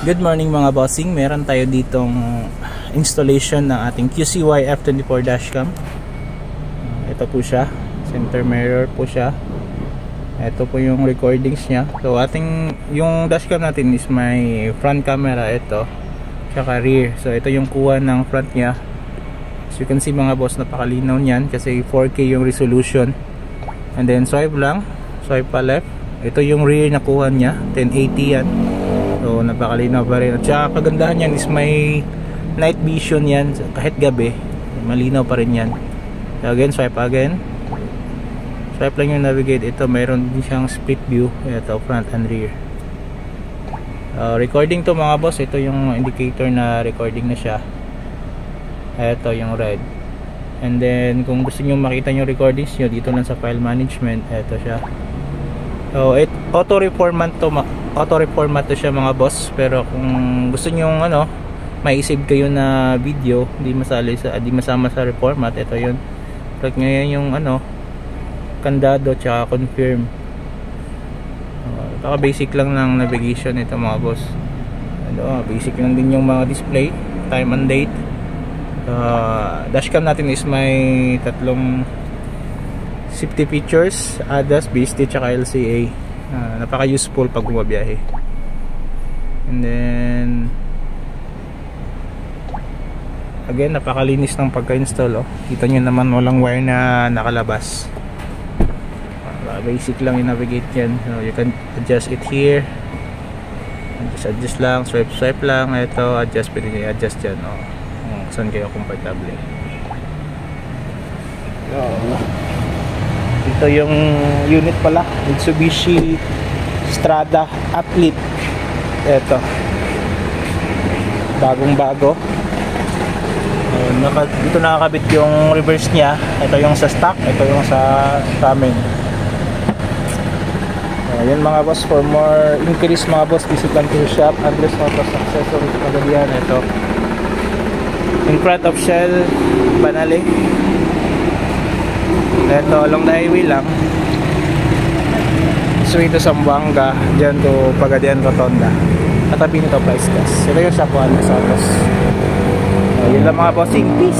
Good morning mga bossing, meron tayo ditong installation ng ating QCY F24 dashcam. Ito po siya, center mirror po siya. Ito po yung recordings niya. So yung dashcam natin is may front camera ito, tsaka rear. So ito yung kuha ng front niya. As you can see mga boss, napakalinaw niyan kasi 4K yung resolution. And then swipe lang, swipe pa left. Ito yung rear na kuha niya, 1080 yan. So napakalinaw pa rin. At saka kagandahan yan is may night vision yan. Kahit gabi malinaw pa rin yan. So again, swipe again. Swipe lang yung navigate. Ito mayroon din siyang split view. Ito front and rear. Recording to mga boss. Ito yung indicator na recording na siya. Ito yung red. And then kung gusto nyo makita yung recordings nyo, dito lang sa file management. Ito siya. So auto reformat to siya mga boss. Pero kung gusto niyo mai-save kayo na video, di masama sa reformat, ito yun. Like ngayon yung kandado tsaka confirm. Baka basic lang ng navigation ito mga boss. Basic lang din yung mga display, time and date. Dashcam natin is may tatlong safety features, ADAS, BSD tsaka LCA. Napaka useful pag bumabiyahe. And then again, napakalinis ng pagka-install. Kita nyo naman walang wire na nakalabas. Basic lang yung navigate yan. So you can adjust it here. Adjust lang, swipe lang. Ito adjust, pwede nyo adjust yan. Saan kayo comfortable. Ito yung unit pala, Mitsubishi Strada Athlete. Ito bagong bago. Dito nakakabit yung reverse nya. Ito yung sa stock, ito yung sa amin. Yan mga boss, for more increase mga boss, visit lang to shop. Address Autos Accessories Pagadian. Ito in front of Shell Banale. Ito along the highway lang, swing to Zamboanga, dyan to Pagadian Rotonda. Katabi nito Price Gas. Ito yung shop 1 sa Autos. Yun lang mga bossing, peace.